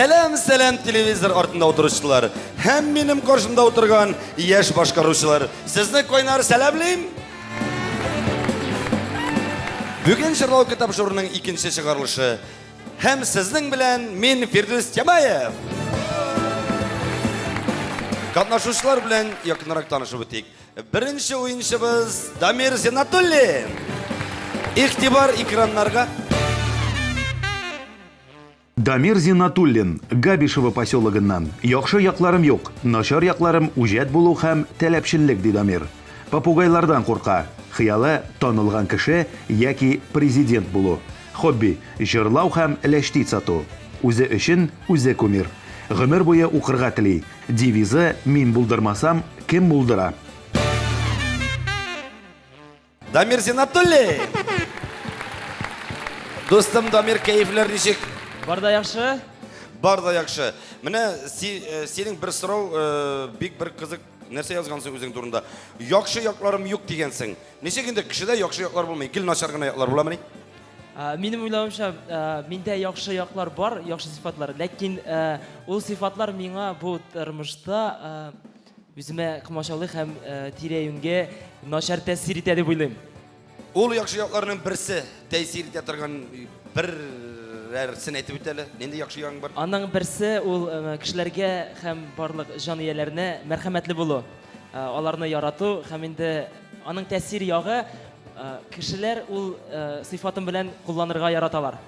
Selam televizor ortunda oturuşçular. Hem benim karşımda oturgan yaş başkaruşçular. Sizni koynar selamlayım. Bugün Şırnov kitap şoruның ikinci çıkarılışı. Hem sizning bilen men Firdus Kemayev. Katnaşuşlar bilen yakınırak tanışıp öteyik. Birinci oyunçumuz Damir Zinatullin. İhtibar ekranlarga. Дамир Зинатуллин, Габишево поселогыннан. Яхшы якларым юк, начар якларым үҗәт булу һәм таләпчәнлек ди Дамир. Попугайлардан курка. Хыялы танылган кеше яки президент булу. Хобби җырлау һәм ләштит сату. Үзе өчен үзе кумир. Гомер буе укырга тели. Девизы мин булдырмасам, кем булдыра? Damir Zinatullin. Dostum Damir, keyifler nişik? Barda yaxşı? Barda yaxşı. Mine senin bir sırau bik bir kızık нәрсе yazgansın özün turunda. Yaxşı yaklarım yok degensin. Neçe günde kişide yaxşı yaklar bulmayı, gil naşar gına yaklar bulamını? Benim uylamamcha, mende yaxşı yaklar var, yaxşı sifatlar. Lakin o sifatlar mingga bu turmuşda üzüme kımaşalık hem tireyunge naşar tesir etedi deb oylayım. Ol yaxşı yaklarının birisi tesir etirgan bir sin aytib o'tali. Endi yaxshi yo'ng bor. Андан берсе ул кешеләргә һәм барлык җан ияләренә мәрхәмәтле булу. Аларны ярату һәм инде аның тәэсир ягы кешеләр ул сыйфатын белән кулланырга яраталар.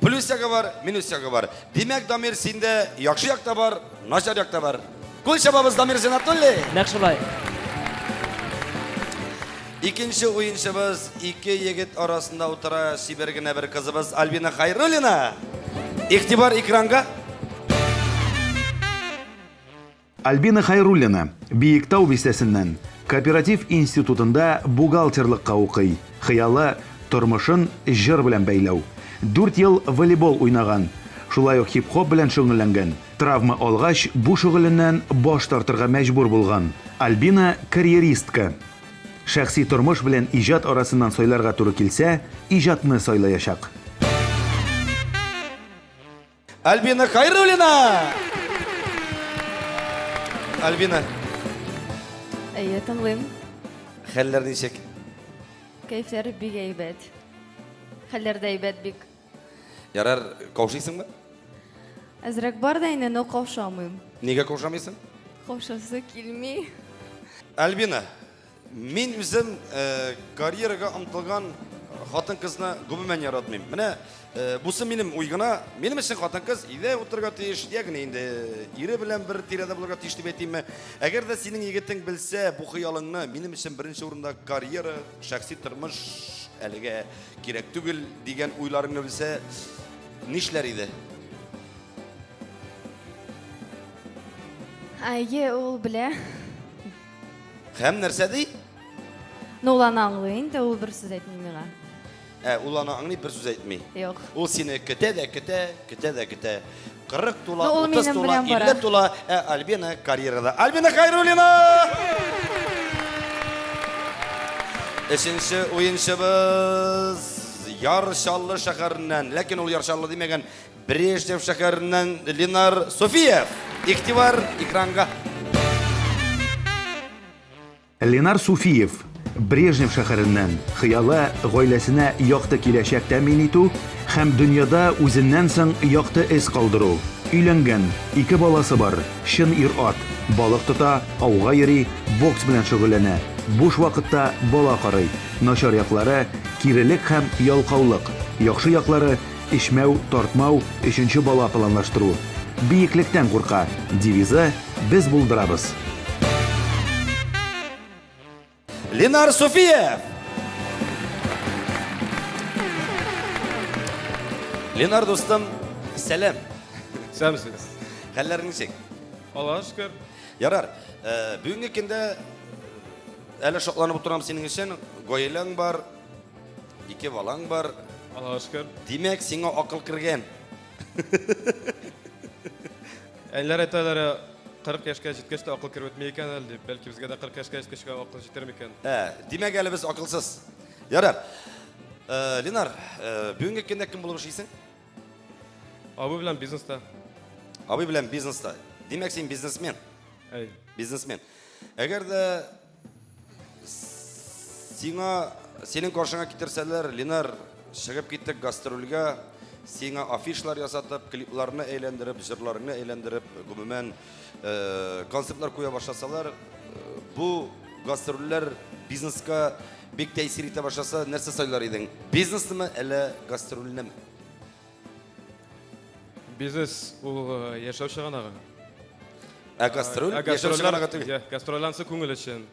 Плюс ягы бар, минус ягы бар. Демәк Дамир синдә yaxşı як та бар, начар як та бар. Кул шабабыз Дамир Зинатуллин. Нәкъ шулай. İkinci oyunçumuz iki yigit arasında otura şibergine bir kızımız Albina Hayrulina. İhtibar ekranga. Альбина Хайруллина, Биектау бистәсеннән, Кооператив институтында бухгалтерлыкка укый. Хыялы тормышын җыр белән бәйләү. 4 ел волейбол уйнаган. Шулай ук хип-хоп белән шөгыльләнгән. Травма алгач, бу шөгыльнән баш тартырга мәҗбүр булган. Альбина карьеристка. Шәхси тормыш белән иҗат арасыннан сайларга туры килсә, иҗатны сайлаячак. Альбина Хайрулина. Альбина. Әйе, тыңлыйм. Хәлләр ничек? Кәйфләре бик әйбәт. Хәлләр дә әйбәт бик. Ярар, каушыйсыңмы? Әзрәк бар да инде, но каушамыйм. Нигә каушамыйсың? Каушасы килми. Альбина, мен үзем карьерага омтылган хатын-кызны гомумән яратмыйм. Менә бусы минем уйгына, минем өчен хатын-кыз өйдә утырырга тиеш, ягъни инде ире белән бер тирәдә булырга тиеш дип әйтимме. Әгәр дә синең егетең белсә бу хыялыңны, минем өчен беренче урында карьера, шәхси тормыш әлегә кирәк түгел дигән уйларыңны белсә, нишләр иде? Әйе, ул белә. Һәм нәрсә ди? Но ул аны аңлый инде, ул бер сүз әйтми миңа. Ул аны аңлый, бер сүз әйтми. Юк. Ул сине көтә дә көтә, көтә дә көтә. 40 тула, Ну, ул 30 минем тула, белән бара. 50 тула, Альбина карьерада. Альбина Хайрулина! Өченче уенчыбыз Яршаллы шәһәреннән, ләкин ул Яршаллы димәгән Брежнев шәһәреннән Ленар Софиев. Игътибар экранга. Ленар Суфиев, Брежнев шәһәреннән. Хыялы гаиләсенә якты киләчәк тәэмин итү һәм дөньяда үзеннән соң якты эз калдыру. Өйләнгән, 2 баласы бар. Чын ир-ат. Балык тота, ауга йөри, бокс белән шөгыльләнә. Буш вакытта бала карый. Начар яклары кирелек һәм ялкаулык. Яхшы яклары эчмәү, тартмау, 3нче бала планлаштыру. Бийеклектән курка. Девизы без булдырабыз. Ленар Софиев. Ленар достым, сәлем. Сәмсіз. Хәлләрең ничек? Аллаға шүкір. Ярар, бүгінгі кенде әлі шоқланып отырам сенің үшін. Гаиләң бар, 2 балаң бар. Аллаға шүкір. Демәк, сиңа ақыл кірген. Әнләр әйтәләре 40 яшка җиткәч тә акыл кереп бетмәй икән әле дип. Бәлки безгә дә 40 яшка җиткәч акыл җитәр микән? Демәк, әле без ақылсыз. Ярар. Ленар, бүгінгі кенде кім болып эшлисең? Абы белән бизнеста. Абый белән бизнеста. Димәк, син бизнесмен. Әй. Бизнесмен. Әгәр дә синең каршыңа китерсәләр, Ленар, чыгып киттек гастрольгә, сиңа афишлар ясатып, клипларны әйләндереп, җырларны әйләндереп, гомумән концертлар куя башласалар, бу гастрольләр бизнеска бик тәэсир итә башласа, нәрсә сайлар идең? Бизнесме, әллә гастрольнеме? Бизнес ул яшәү чыганагы. Гастроль яшәү чыганага түгел. Гастролянсы күңел өчен.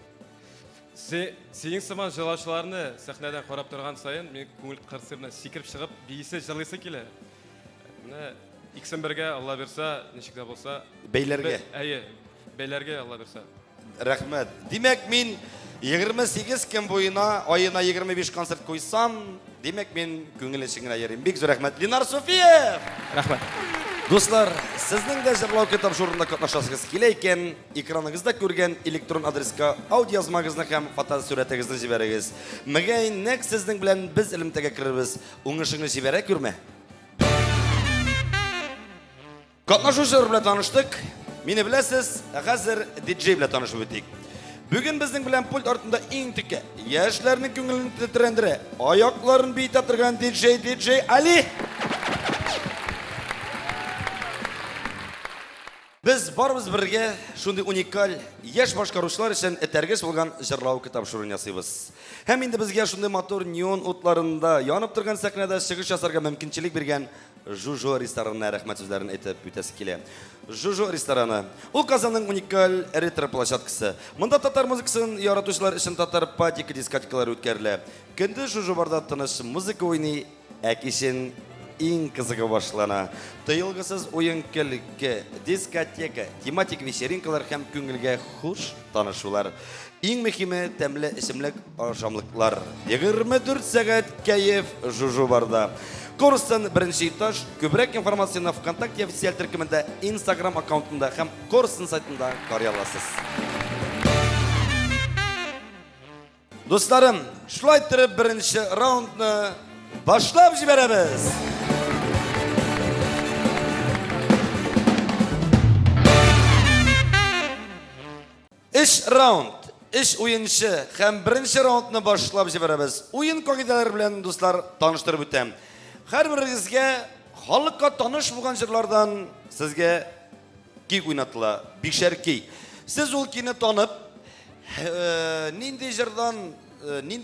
Синең сыман җырлаучыларны сәхнәдән карап торган саен, мин күңел кырсыбына сикереп чыгып, биисе җырлыйсы килә. Менә иксембергә Алла берсә, ничек дә булса, Бәйләргә. Әйе, бәйләргә Алла берсә. Рәхмәт. Димәк, мин 28 көн буена, аена 25 концерт куйсам, димәк, мин күңел өчен генә йөрим. Бик зур рәхмәт. Ленар Суфиев! Рәхмәт. Дуслар, сезнең дә җырлау тапшыруында катнашасыгыз килә икән, экраныгызда күргән электрон адреска аудиоязмагызны һәм фотосурәтегезне җибәрегез. Мәгән нәкъ сезнең белән без элемтәгә керербез. Уңышыңны җибәрә күрмә. Катнашучылар белән таныштык. Мине беләсез, хәзер диджей белән танышып үтик. Бүген безнең белән пульт артында иң текә, яшьләрнең күңелен тетрәндерә, аякларын бит торган диджей Али. Без барыбыз бергә шундый уникаль яшь башкаручылар өчен этәргеч булган җырлау тапшыруын ясыйбыз. Һәм инде безгә шундый матур неон утларында янып торган сәхнәдә чыгыш ясарга мөмкинчелек биргән Жужо ресторанына рәхмәт сүзләрен әйтеп үтәсе килә. Жужо рестораны. Ул Казанның уникаль ретро-площадкасы. Монда татар музыкасын яратучылар өчен татар патика дискотекалары үткәрелә. Көндез Жужо барда тыныч музыка уйный, ә кичен иң кызыгы башлана. Тыелгысыз уен көлке, дискотека, тематик вечеринкалар һәм күңелгә хуш танышулар. Иң мөһиме тәмле эчемлек ашамлыклар. 24 сәгать кәеф Жужо барда. Корстан беренче этаж. Күбрәк информацияны ВКонтакте официаль төркемендә, Instagram аккаунтында һәм Корстан сайтында карый аласыз. Дусларым, шулай итеп беренче раундны башлап җибәрәбез. Эш раунд. Эш уенчы һәм беренче раундны башлап җибәрәбез. Уен кагыйдәләре белән дуслар таныштырып үтәм. Һәрберегезгә халыкка таныш булган җырлардан сезгә ки уйнатыла, бишәр ки. Сез ул кине танып, нинди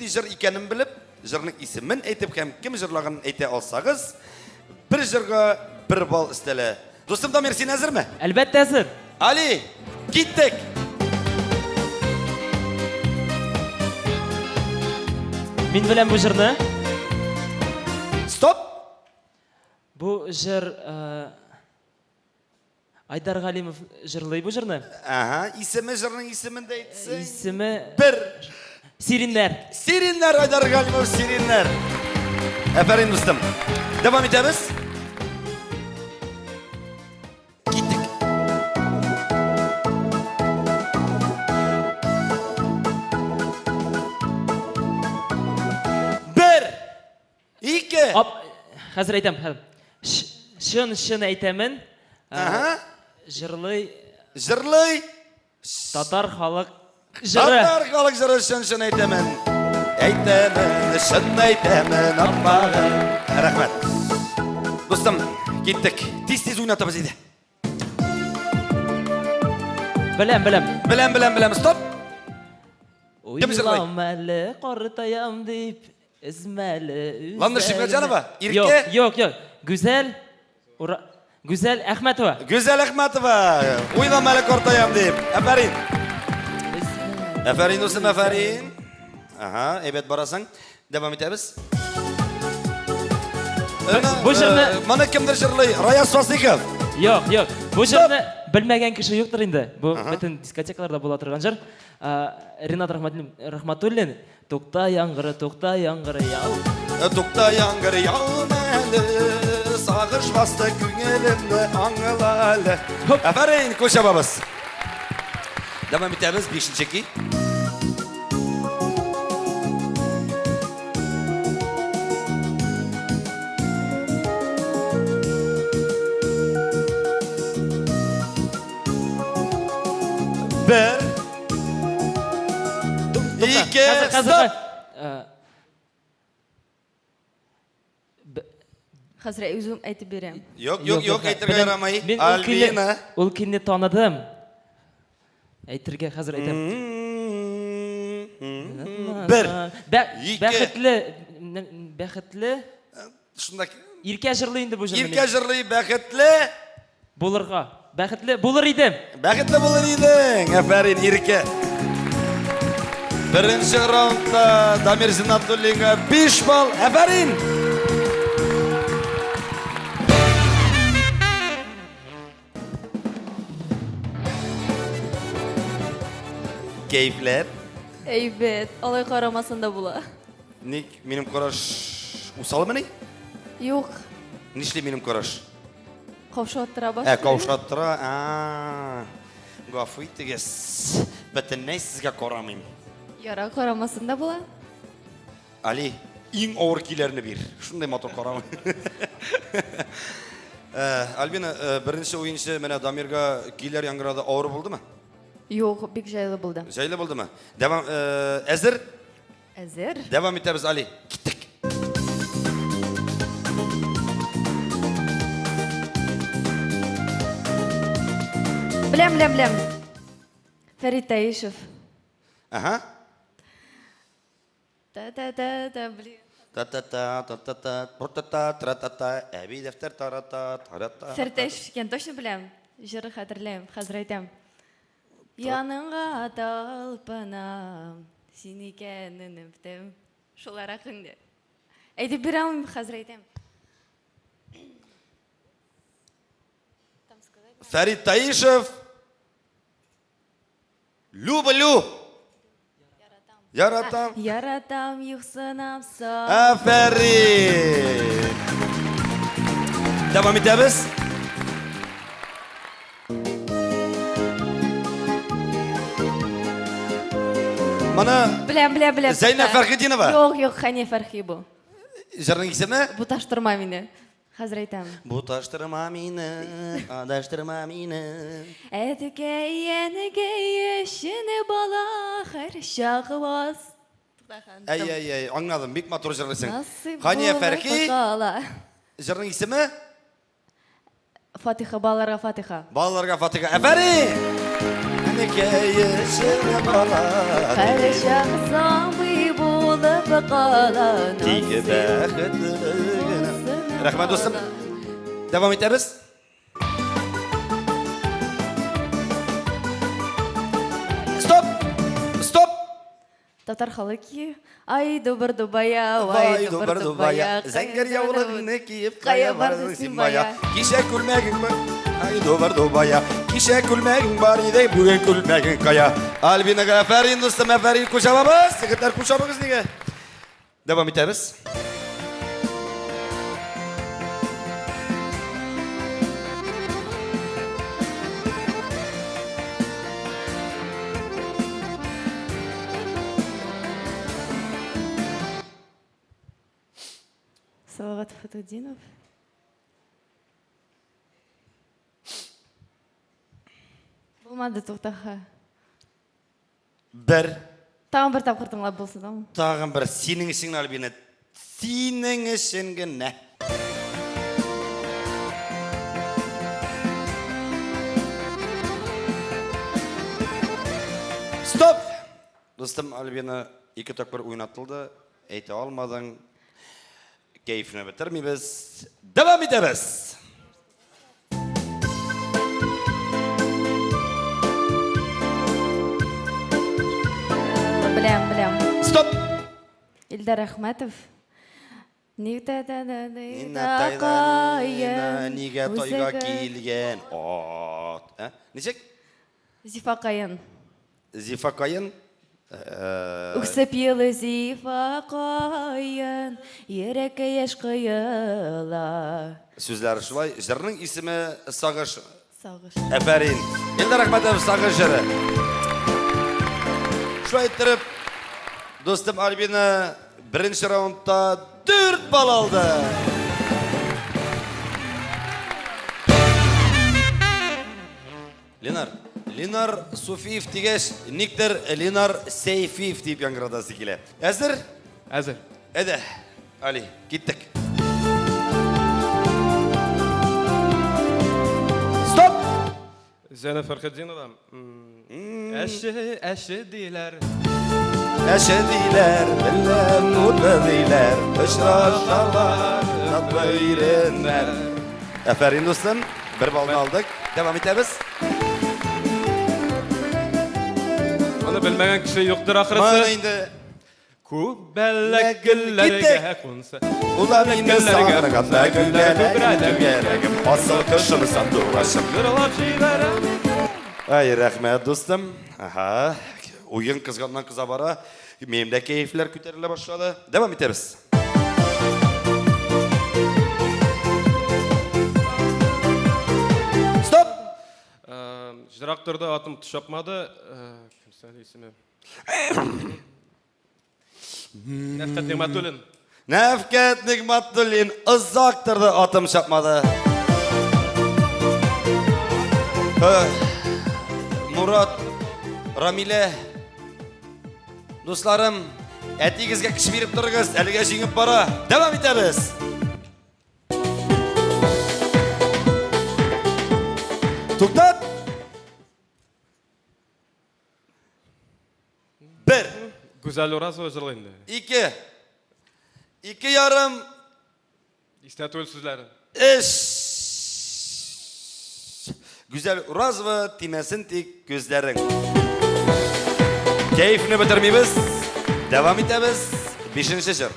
җыр икәнен белеп, җырның исемен әйтеп һәм кем җырлаганын әйтә алсагыз, бер җырга 1 балл өстәлә. Дустым Дамир, син әзерме? Әлбәттә әзер. Али, киттек. Мин белән бу җырны. Стоп. Бу җыр Айдар Галимов җырлый бу җырны. Ага, исеме җырның исемен дә әйтсәң. Исеме Бер. Сириннәр. Сириннәр, Айдар Галимов, Сириннәр. Әфәрин дустым. Дәвам итәбез. Киттек. Бер. Ике. Хәзер әйтәм. Шын әйтәмен. Ага. Җырлый Җырлый. татар халык җыры. Татар халык җыры шын әйтәмен. Әйтәмен, шын әйтәмен, аппагым. Рәхмәт. Дустым, киттек. Тиз уйнатабыз иде. Беләм. Стоп. Уйлам әле картаям дип, измәле. Ландыр Шимгаҗанова, Ирке. Юк. Гүзәл Әхмәтова. Гүзәл Әхмәтова. Уйлам әле картаям дип. Әфәрин. Әфәрин дустым, әфәрин. Ага, әйбәт барасың. Дәвам итәбез. Бу җырны Моны кемдер җырлый? Раяз Фасыйков. Юк. Бу җырны белмәгән кеше юктыр инде. Бу бөтен дискотекаларда була торган җыр. Ринат Рахматуллин. Тукта яңгыры, яу. Тукта яңгыр яумәле, сагыш басты күңелемне аңлалы. Әфәрин, күчәбабыз. Дәвам итәбез, 5-нче ки. Bir. İki. Stop. Хәзер үзем әйтеп бирәм. Yok yok yok aytırga yaramay. Men Albina. ул кинне таныдым. Әйтергә хәзер әйтәм. Bir. İki. Бәхетле Şundaki. иркә җырлый инде бу җырны. İlk ajırlı bəxetli. Булырга. Бәхетле булыр идем. Bəxetli bulur idin. Aferin İrke. Birinci raundda Damir Zinatullinga 5 bal. Aferin. Keyifler. Әйбәт, алай карамасында була. Ник benim koraş usalı mı ne? Юк, Nişli benim koraş? каушаттыра башлый. Kavşattıra. Gafı itiges. Bütünlüğü sizge koramayım. Яра карамасында була. Ali, en ağır kilerini bir. Şunday motor koramayım. Albina, birinci oyuncu mene Damirga kiler yangırada ağır buldu mu? Юк, бик җайлы булды. Jaylı buldu mu? Devam, ezir. Әзер. Devam ederiz Ali. Gittik. Беләм. Фәрит Таишев. Aha. Та-та-та, блин. Ta-ta-ta, ta-ta-ta, ta-ta-ta, tra-ta-ta, әби дәфтәр тарата, тарата. Фәрит Таишев икән, точно беләм. Җыры хәтерләйм, хәзер әйтәм. Яныңа талпынам, син икәнен үптем. Шуларак инде. Әйтеп бирәм, хәзер әйтәм. Фәрит Таишев. Люблю. Яратам. Яратам, юксынам сан. Aferin. Devam ederiz. Bana Беләм. Zeynep Ferhidinova. Юк, Хәни Фәрхи бу. Jırın ismi? Бу таштырма мине. Хәзер әйтәм. Bu taştırma mini, adaştırma mini. Әтекәйенеге яшене бала һәр чагыбыз. Ey, anladım. Big motor jırlısın. Насыйп Haniye булыр Ferhi. кала. Jırın ismi? Фатиха баларга Фатиха. Bağlarga Fatika. Aferin. Hikayeşine bala. Һәр чагыбыз булып кала. Tiki bəxtligine. Rahmet dostum. Devam ederiz. Stop. Татар халыки. Ай добыр дубая, Vay dubar dubaya. Zenger yavrularını kiyip kaya vardın simbaya. Kişe külmegin var. Ay dubar dubaya. Kişe külmegin var idi bugün külmegin kaya. Albina aferin dostum aferin kuşamamız. Sekreter kuşamamız niye? Devam ederiz. Салават Фатудинов. Булмады туктаха. Bir. Тагын бер тапкыр тыңлап булсын, тамы? Tağın bir senin işin Albina. Senin işin ne? Stop. Dostum Albina iki takbir oynatıldı. Eyti almadan keyfine bitirmeyiz. Devam ederiz. Беләм. Stop. Илдар Әхмәтов. Нигә Niye toyga kilgen at? Nişek? Зифа Кайын. Zifa Kayın. Үксеп елы Зифа Кайын. Йөрәккә яшь кыйыла. Sözleri şulay. Jırının ismi Sağış. Сагыш. Aferin. Eldar Ahmetov Sağış jırı. Şulay ettirip dostum Albina birinci raundda 4 bal aldı. Ленар Суфиев дегеш, никтер Ленар Сейфиев деп яңгырадасы келе. Әзір? Әзір. Әді. Али, кеттік. Стоп! Зәні Фархаддинова. Әші дейлер. Әші дейлер, білім ұты дейлер, ұшырашалар, татбы үйренмер. Әфәрин достым, бір балын алдық. Devam etemiz. Оны білмеген кіші yoqtur ақырысы. Mana indi. Көп бәлләк гүлләргә қонса. Ulan yine sağırganda gülerek asıl kışını sandılaşım. Kırılap şeylere. Ay rahmet dostum. Aha. Oyun kızgandan kıza bara. Benim de keyifler küterile başladı. Devam ederiz. Stop. Жырақ тұрды атым түш апмады. Кімсәл есімі? Нәфкәт Нигматуллин. Nefket Nigmatullin ızaktırdı atım çapmadı. Murat, Ramile, dostlarım, etigizge kişi verip dururuz, elige jingip bara. Devam ederiz. Tuktat. Bir. Güzel Orazova жырлайды. İki yarım Истәт өл сүзләрі. iş. Güzel uraz ve timesin tek gözlerin. Keyfini bitirmeyimiz. Devam edemiz. 5. şır.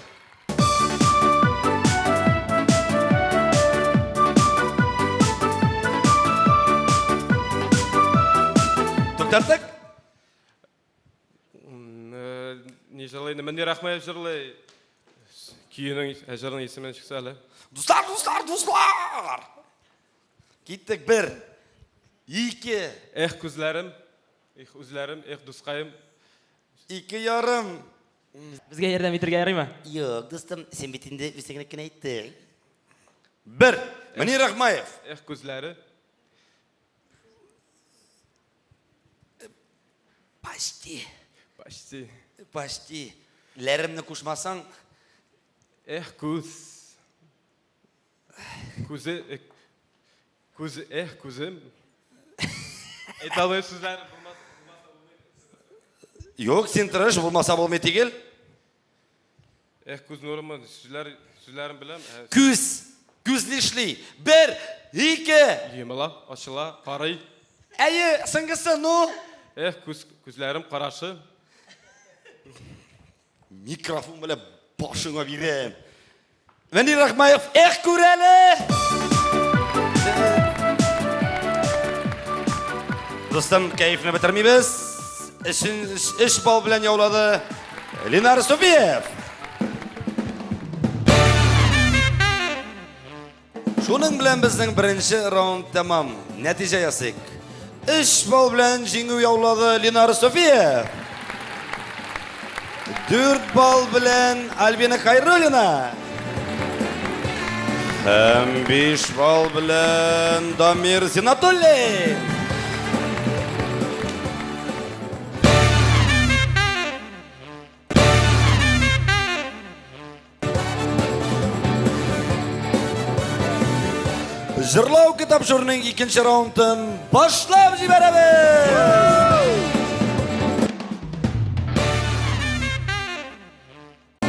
Tuktardık. Не жырлайды? Міне Рахмаев жырлай. Күйінің жырының есімен шықса әлі. Dostlar. Gittik bir. İki. Эх күзләрім, эх үзләрім, эх дұсқайым. İki yarım. Bizga yordam etirga yaraymi? Yok dostum sen bitinde üstüne aytding. Bir. Mini Rahmayev. Эх күзләрі. Почти. Почти. Lerimni kuşmasan. Эх күз. Күзі, эх күзім. Айта алай сүзләрі. Yok sen tırış bulmasa bulmayı değil. Эх күз нұрымы сүзләрін білем. Küz. Küzlü işli. Bir. İki. Еміла, ашыла, қарай. Әйі, сыңғысы, ну? Эх күзләрім қарашы. Mikrofon böyle başına vereyim. Meni Rahmayev, kureli. Dostum, keyfini bitirmeyiz. İş bal bilen yavladı. Lenar Sufiyev. Şunun bilen bizden birinci round tamam. Netice yasık. İş bal bilen jingu yavladı Lenar Sufiyev. 4 bal bilen Albina Khayrulina. Hem 5 bal bilen Damir Zinatullin. Jırlav kitap jurning ikinci raundun başlap jiberemiz.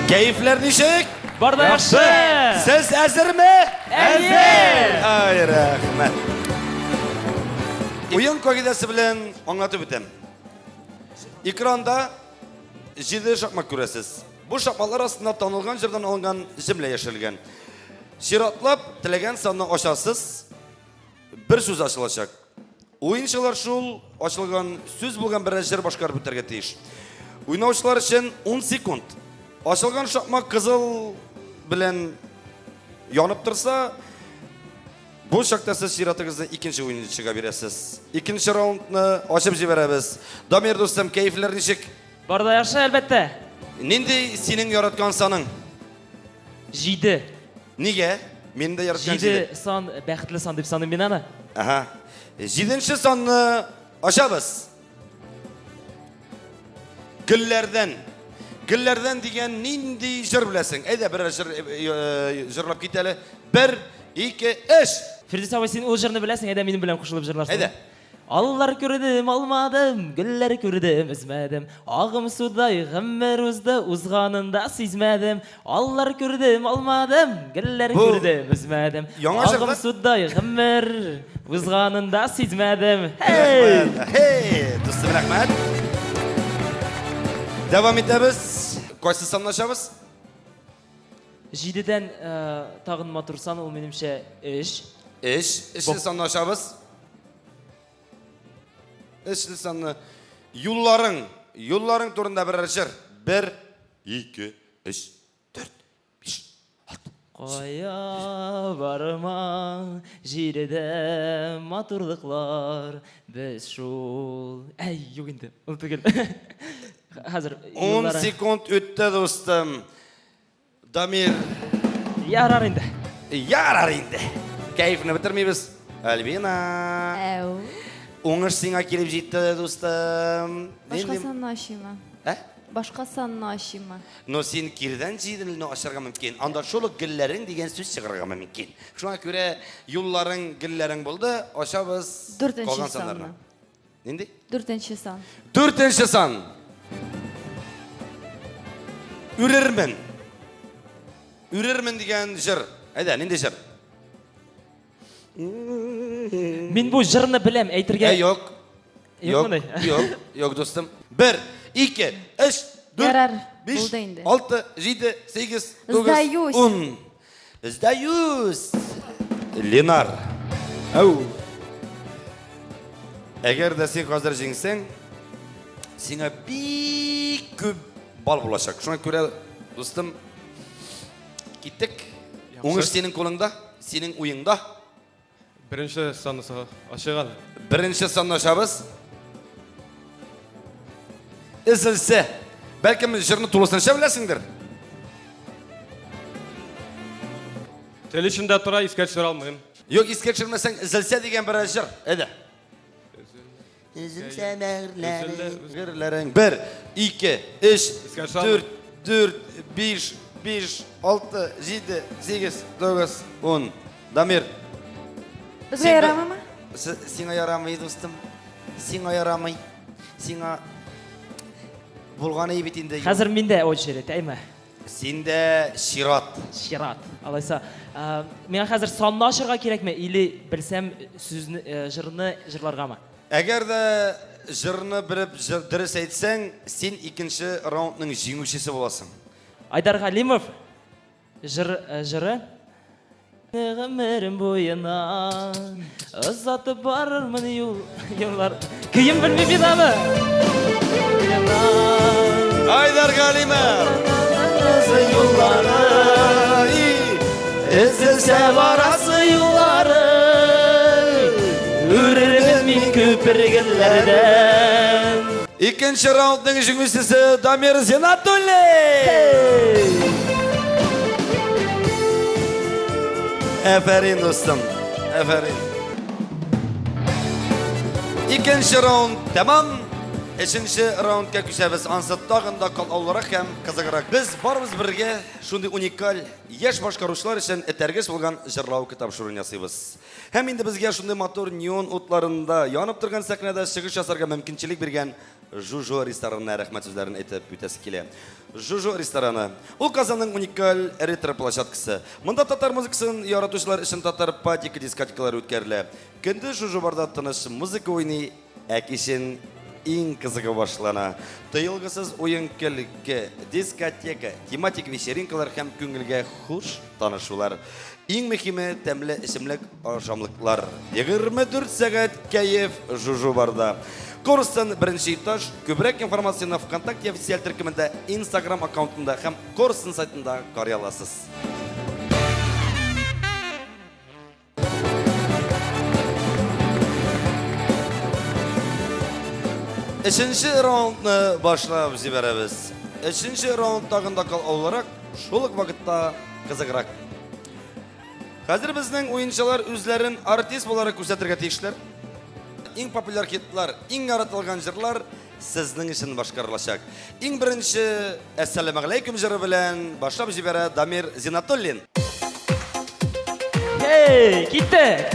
Keyifler nişik? Barda yaxshi. Siz hazır mı? Hazır. Ay rahmet. Oyun koydası bilen anlatıp bitem. Ekranda 7 şapmak göresiz. Bu şapmaklar aslında tanılgan yerden alıngan jimle yaşılgan. Şiratlap tilegen sanını aşarsız bir söz açılacak. Oyuncular şul açılgan söz bulgan bir yer başkarıp bitirge teyiş. Oynavçılar için 10 sekund. Açılgan şapmak kızıl bilen yanıp dursa bu şakta siz şiratınızda ikinci oyuncuya beresiz. İkinci roundni açıp jiberemiz. Damir dostum keyifler nişik? Barda yaxshi albatta. Nindi senin yaratgan sanın? 7. Nige? Meni de yaratgan 7 son baxtli son deb sandim men ana. Aha. 7-ci sanını aşabız. Güllerden. Güllerden degen nindi jır bilesin. Eyde bir jırlap giteli. 1, 2, 3. Firdevs абай, сен ол жырны білесің, әйдә минем белән кушылып җырларсың. Әйдә. Аллар күрдем, алмадым, гөлләр күрдем, үзмәдем. Агым судай гомер узды, узганында сизмәдем. Аллар күрдем, алмадым, гөлләр күрдем, үзмәдем. Яңа жырда- Агым судай гомер узганында сизмәдем. Hey! Hey, dostum Rahmet. Devam ederiz. Qayсы sanlaşabız? 7-дән тагын матур сан, ул минемчә 3. Işli sanlaşabız. Işli sanlı. Yulların turunda bir jır. 1, 2, 3, 4, 5, 6. Кая барма, җирдә матурлыклар, без шул. Әй, юк инде. Ул түгел. Хәзер 10 sekund öttü dostum. Damir ярар инде. yarar indi. Keyfini bitirmeyiz. Albina. Әу. Оңыш сиңа келіп жетті достым. Башка санны ашыйма. Башка санны ашыйма. Но сен кирден жиділіні ашырға мүмкін. Анда шолы гіллерің деген сөз шығырға мүмкін. Шуңа көре юлларың, гіллерің болды. Ашабыз 4-нче қалған санны. сандарына. Ненде? 4-нче сан. 4-нче сан. Үрермен. Үрермен деген жыр. Айда, ненде жыр? Мин бу җырны беләм, әйтергә. Yok. Yok mu? Yok dostum. 1, 2, 3, 4, Yarar, 5, buldu indi. 6, 7, 8, 9, Сдаюсь. 10. Сдаюсь. Ленар. Ау. Әгер де сен қазір жеңсең, сеңа бик көп бал болашақ. Шуңа көре, достым, кеттік. Оңыш сенің қолыңда, сенің ойыңда. Бірінші санысы ашыған. Бірінші санашабыз. Үзілсе. Бәлкім жырны толысынша білесіңдір. Тіл ішінде тұра ескер шығара алмайын. Yok isket çırmasın, üzülse деген bir jır. Ede. Üzülse mağırlarım. 1, 2, 3, İsker çal. 4, 5, 6, 7, 8, 9, 10. Damir. Безгә ярамамы? Сиңа ярамый, достым. Сиңа ярамый. Сиңа булганы бит инде. Хәзер миндә очередь, әйме. Синде шират. Шират. Алайса, миңа хәзер санны ашырга кирәкме, или белсәм сүзне, җырны җырларгамы? Әгәр дә жырны біліп дөрес әйтсәң, сен икенче раундның җиңүчесе буласың. Айдар Галимов жыры Гомерем буена озатып барырмын юллар. Кыйын белми бит аны. Айдар Галимов. Yolları ezilse Barası yolları Ürürüz min köpürgüllerden. İkinci raundның җиңүчесе Дамир Зинатуллин. Әфәрин достым. Әфәрин. İkinci rauнд tamam. Üçüncü raundga күчәбез. Ансы тагын да калаулырак һәм кызыграк. Без барыбыз бергә шундый уникаль яшь башкаручылар өчен этәргеш булган җырлау тапшыруын ясыйбыз. Һәм инде безгә шундый мотор неон утларында янып торган сәхнәдә чыгыш ясарга мөмкинчелек биргән Жужо ресторанына рәхмәт сүзләрен әйтеп үтәсе килә. Жужо рестораны. Ул Казанның уникаль ретро площадкасы. Монда татар музыкасын яратучылар өчен татар патика дискотекалары үткәрелә. Көндез Жужо барда тыныч музыка уйный, әкишен иң кызыгы башлана. Тыйылгысыз уен көлке, дискотека, тематик вечеринкалар һәм күңелгә хуш танышулар. Иң мөһиме тәмле исемлек ашамлыклар. 24 сәгать кәеф Жужо барда. Корстан беренче этаж. Күбрәк информацияны ВКонтакте официаль төркемендә, Instagram аккаунтында һәм Корстан сайтында карый аласыз. Üçüncü rauндны башлап җибәрәбез. Üçüncü раунд тагында кал оларак, шул ук вакытта кызыграк. Хәзер безнең уенчылар үзләрен артист буларак күрсәтергә тиешләр. Иң популяр хитлар, иң яратылган җырлар сезнең өчен башкарылачак. Иң беренче Әссәламу алейкум җыры белән башлап җибәрә Дамир Зинатуллин. Hey, киттек!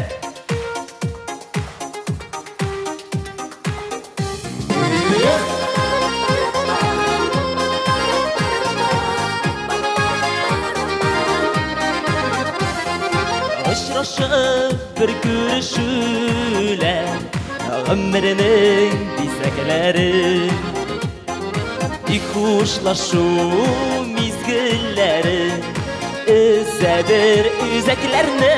Очрашып bir күрешүләр Гомернең бизәкләре Бик хушлашу мизгелләре Үзәдер үзәкләрне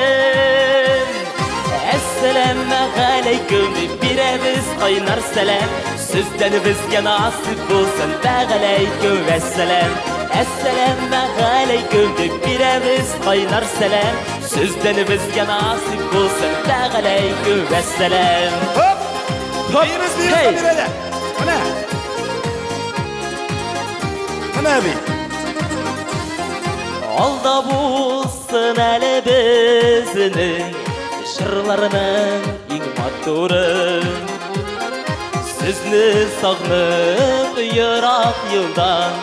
Әссәламу алейкум дип бирәбез кайнар сәлам Сездән безгә насыйп булсын тәгаләйкум вәссәлам Әссәламу алейкум дип бирәбез кайнар сәлам Сездән безгә насыйп булсын тәгаләйкум вәссәлам Хоп! Бирез бирәлә. Менә. Менә бит. Алда булсын әле безнең Жырларның иң матуры Сезне сагынып ерак юлдан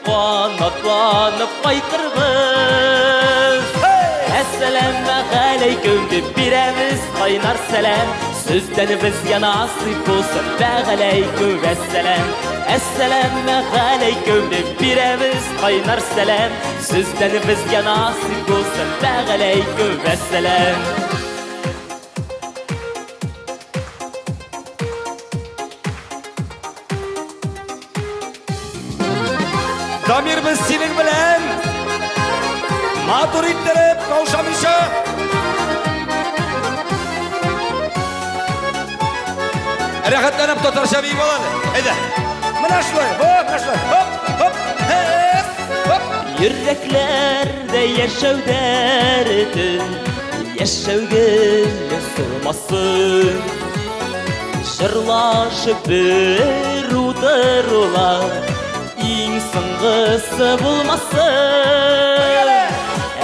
Канатланып кайтырбыз Әссәламу алейкум дип бирәбез кайнар сәлам Сездән безгә насыйп булсын тәгаләйкум вәссәлам Әссәламу алейкум дип бирәбез кайнар сәлам Сездән безгә насыйп булсын тәгаләйкум вәссәлам Дамир без синең белән матур иттереп каушамыйча рәхәтләнеп татарча бии баланы. Әйдә. Менә шулай. Хоп, менә шулай. Хоп, хоп. Хоп. Йөрәкләрдә яшәүдәрден Яшәүгә сылмасын Жырлашып бер удырулар Иң соңгысы булмасын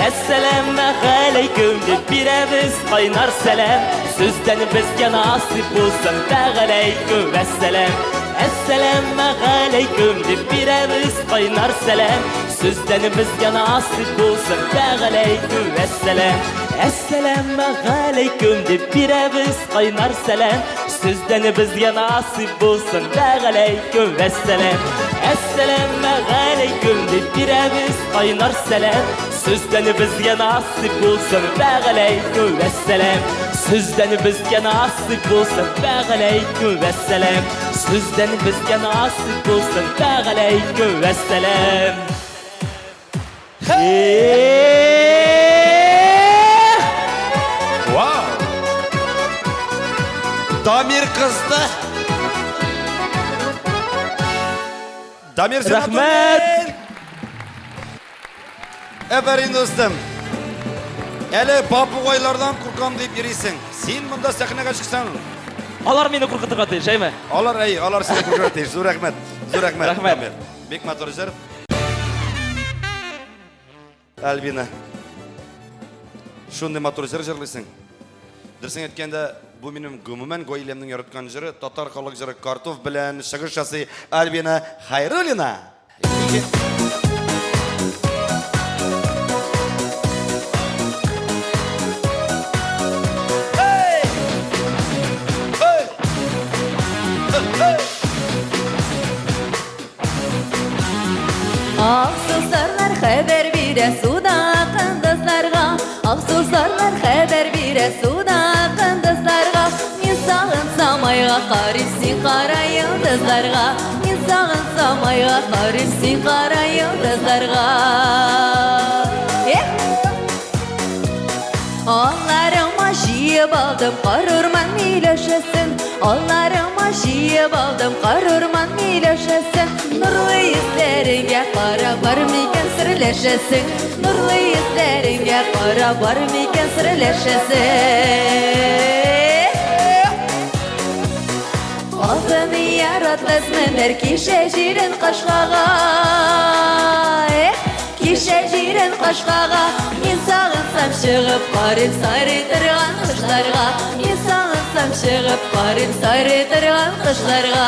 Әссәламу алейкум дип бирәбез кайнар сәлам Сездән безгә насыйп булсын тәгаләйкум вәссәлам Әссәламу алейкум дип бирәбез кайнар сәлам Сездән безгә насыйп булсын тәгаләйкум вәссәлам Әссәламу алейкум дип бирәбез кайнар сәлам Сездән безгә насыйп булсын тәгаләйкум вәссәлам Әссәламу алейкум дип бирәбез кайнар сәлам Сездән безгә насыйп булсын тәгаләйкум вәссәлам Сездән безгә насыйп булсын тәгаләйкум вәссәлам Сездән безгә насыйп булсын тәгаләйкум вәссәлам Вау! Дамир кызды. Дамир Зинатуллин. Рәхмәт! Әбәрин достым. Әле папугайлардан куркам дип йөрисең. Син монда сәхнәгә чыксаң, Алар мине куркытырга тиеш, әйме? алар сине куркырга тиеш. Зур рәхмәт. Зур рәхмәт. Рәхмәт. Дамир. Бик матур җыр. Альбина. Шундый матур җыр җырлыйсың. Дөресен әйткәндә, бу минем гомумән гаиләмнең яраткан җыры, татар халык җыры Картов белән чыгыш ясый Альбина Хайруллина. Afsuslarlar xəbər birə suda qındızlarga Afsuslarlar xəbər birə suda qındızlarga Min sağınsam ayğa qarifsin qara yıldızlarga Min sağınsam ayğa qarifsin qara yıldızlarga Onlarıma jiyib aldım qarurman miləşəsin Onlarıma jiyib aldım qarurman miləşəsin Nurlu izləringə qara barmikən sirləşəsin Nurlu izləringə qara barmikən sirləşəsin Adını yaratmaz mənlər ki şəcirin qaşqağa Ki Кеше җирен кашкага, мин сагынсам чыгып карыйм сайрый торган кышларга. Мин сагынсам чыгып карыйм сайрый торган кышларга.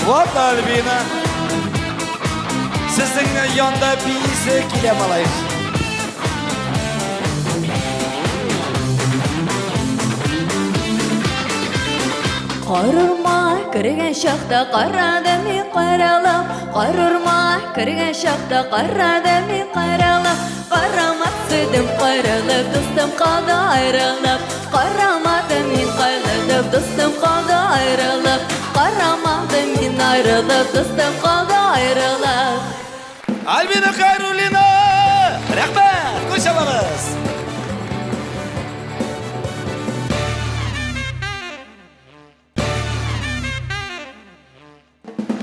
Вот Альбина. Sizin yanda birisi kilem alayım. Qarırma kirgan şaqda qaradimi qaralab. Qarırma kirgan şaqda qaradimi qaralab. Qaramadım qaralab dostum qaldı ayrılıb. Qaramadım men qaylıdım dostum qaldı ayrılıb. Qaramadım men ayrılıb dostum qaldı ayrılıb. Albina Kayrulina. Rahmet. Koşamalız.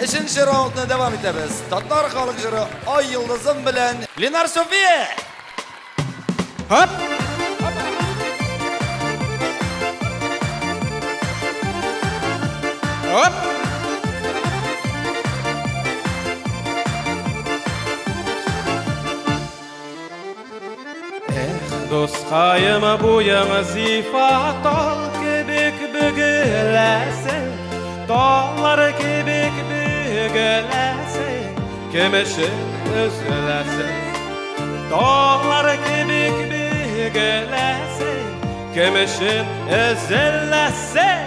Üçüncü rounduna devam ederiz. Tatlar Halk Jiri Ay Yıldızım bilen Linar Sofiye. Hop! Hop! Dostayım bu yana zifatal kibik bügülesin. Dağlar kibik bügülesin. Kemeşin üzülesin. Dağlar kibik bügülesin. Kemeşin üzülesin.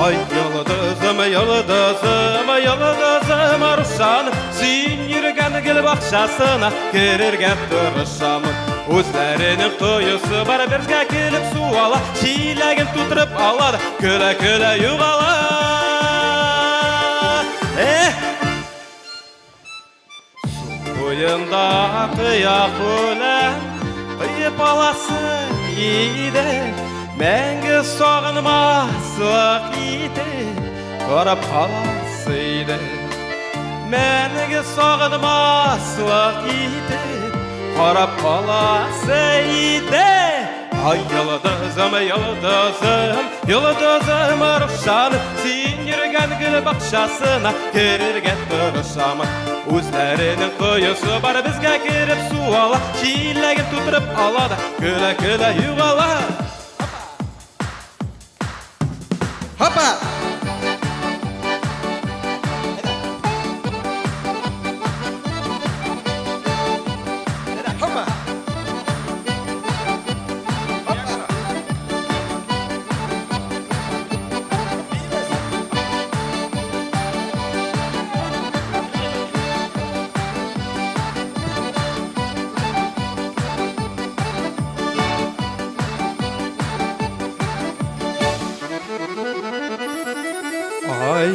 Ay yıldızım, yıldızım, yıldızım arşanım. Sen yürügen gel bakşasına girirgen duruşamın. Özlerinin tuyusu var bizge kelip su ala. Çilegin tuturup aladı köle köle yuvala. Suyunda kıyak ulen kıyıp alası iyiydi. Menge soğunmazlık iyiydi. Korap kalasıydı. Menge soğunmazlık iyiydi. Korap kalasıydı. Ay yıldızım, yıldızım, yıldızım arşanım. Sen yürügen gül bakşasına girirgen duruşamın. Özlerinin kuyusu var bizge girip su ala. Çilegin tuturup aladı köle köle yuvala. Hoppa. Hoppa. Ay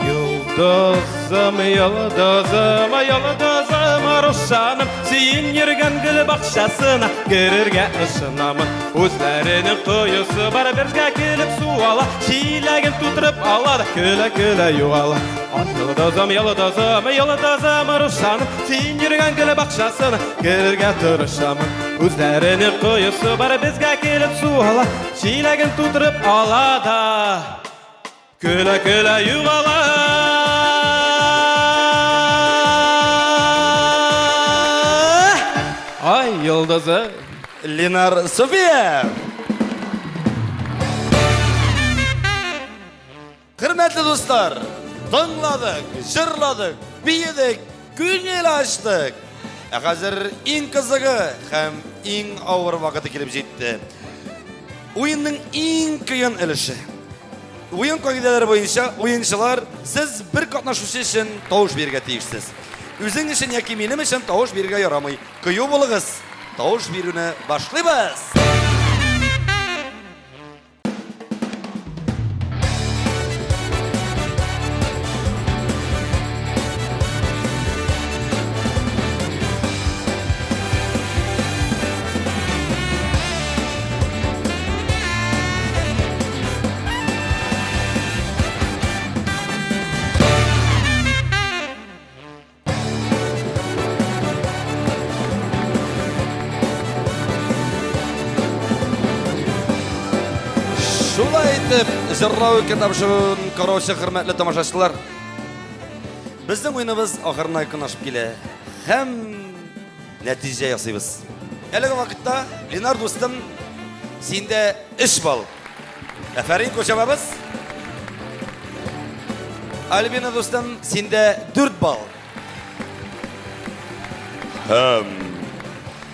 yıldızım, yıldızım, yıldızım arşanım. Sen yürügen gül bakşasına girirge ışınamın. Özlerinin kuyusu var bizge kelip su ala. Çilegin tuturup aladı köle köle yuvala. Ay yıldızım, yıldızım, yıldızım arşanım. Sen yürügen gül bakşasına girirge duruşamın. Özlerinin kuyusu var bizge kelip su ala. Çilegin tuturup aladı köle köle yuvala. Ay yıldızı. Linar Sofiye. Hürmetli dostlar, tınladık, jırladık, biyedik, güngel açtık. Hazır en kızıgı hem en ağır vakiti kelip жетті. Oyunun en kıyın ilişi. Oyun kaideleri boyunca oyuncular siz bir katnaşucu için tauş berge tiyişsiz. Özün için yoki menim için tauş berge yaramay. Kıyı bolığız. Tauş berüne başlayız. Жырлау кітапшығын қараушы құрметлі тамашашылар. Біздің ойынымыз ақырына күн ашып келе. Һәм нәтиже ясыйбыз. Әлігі вақытта Ленар достым, сенде 3 балл. Әфәрин көшемабыз. Альбина достым, сенде 4 балл. Һәм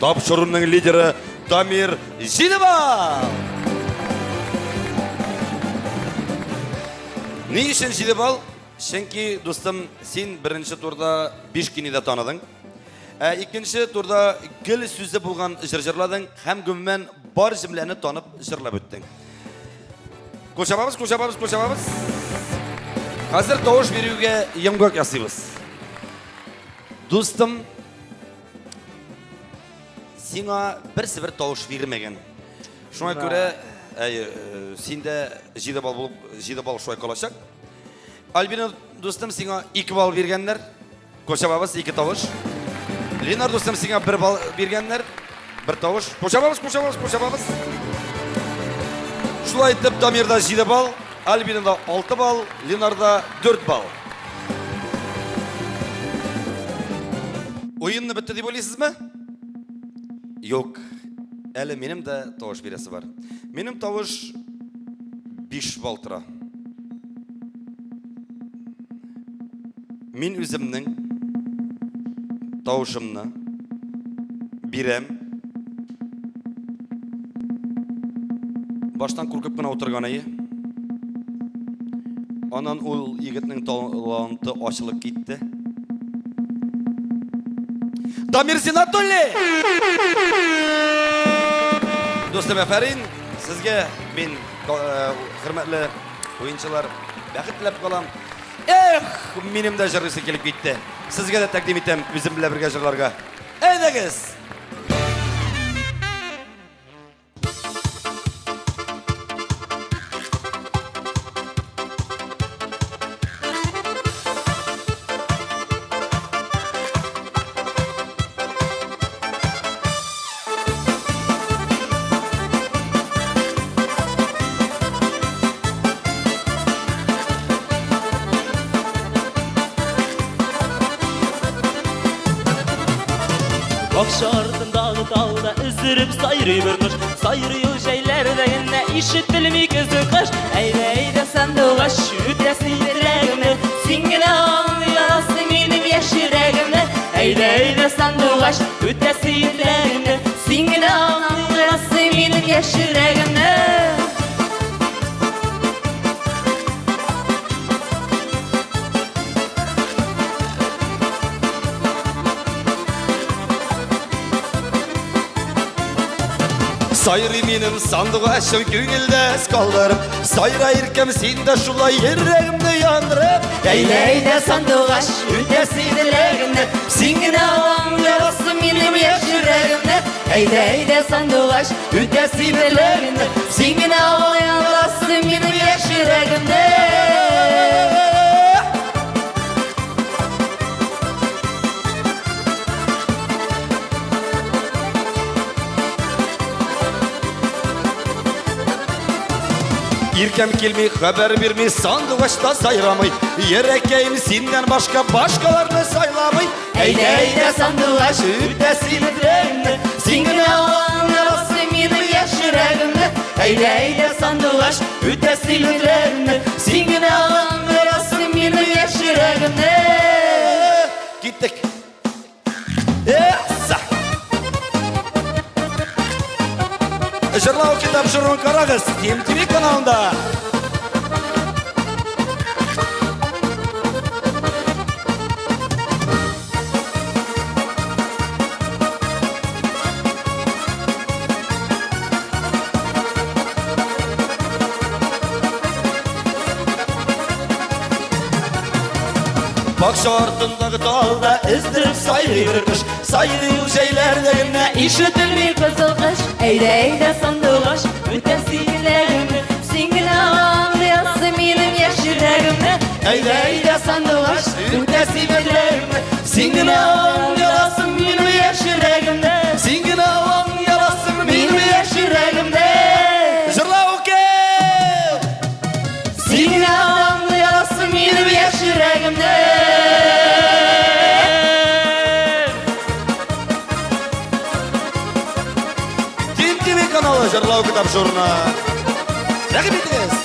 тапшырының лидері Дамир 7 балл. Не үшін 7 балл? Чөнки достым, сен бірінші турда 5 кенеде таныдың. Екінші турда гіл сөзі болған жырладың, һәм гүммен бар жімләні танып жырлап өттің. Көшабабыз. Қазір тауыш беруге емгөк ясыйбыз. Достым, сиңа бір тауыш бермеген. Шуңа көре, сенде 7 балл болып, 7 балл шуай қалашақ. Альбина достым, сиңа 2 балл бергенлер. Көшабабыз, 2 тауыш. Ленар достым, сиңа 1 балл бергенлер. 1 тауыш. Көшабабыз. Шулай етіп, Дамирда 7 балл, Альбинада 6 балл, Ленарда 4 балл. Ойынны бітті деп ойлайсыз ма? Yok. Әлі менім де тауыш бересі бар. Менім тауыш 5 балл тұра. Мен өзімнің тауышымны берем. Баштан күркіп кіна отырған айы. Анан ол егітнің таланты ашылып кетті. Дамир Зинатулли! Достым әфәрин, сізге мен құрметлі ойыншылар бәқіт тілеп қалам. Менім де жырлысы келіп кетті. Сізге де тәқдим етем өзім біле бірге жырларға. Әйдәгіз! Akşa ardındağı dağda üzdürüp sayrı bir kış. Sayrıyor şeylerde yine işitilmi gözü kış. Eyde sen doğaş üdesi yüreğimde. Singine anlayasın benim yaş yüreğimde. Eyde sen doğaş üdesi yüreğimde. Singine anlayasın benim yaş yüreğimde. Сайры менің сандығы әшім көңілді қaldырып, сайра еркем сенде шулай ерегімді яндырып. Eyde sandıgaş üdesi yüreğimde. Singine anlayasın benim yaş yüreğimde. Eyde sandıgaş üdesi yüreğimde. Singine anlayasın benim yaş yüreğimde. Еркем келмей, хабар бермей, сандуғашта сайрамай. Ерекейім сенден başkalarını сайламай. Eyde sandıgaş üdesi yüreğimde. Singine anlayasın benim yaş yüreğimde. Eyde sandıgaş üdesi yüreğimde. Singine anlayasın benim yaş yüreğimde. Gittik. Жырлау кітапшығын қарағыз, TMTV каналында. Бақша артындағы талда іздіріп сайры бір қыш. Сайры şeylerdegine İşitilmi kızılkış. Eyde sandıgaş üdesi yüreğimde. Singine anlayasın benim yaş yüreğimde. Eyde sandıgaş üdesi yüreğimde. Singine anlayasın benim yaş yüreğimde. Singine anlayasın benim yaş yüreğimde. Жырлау ке! жырлау кітап жорына. Рәхим етіңіз.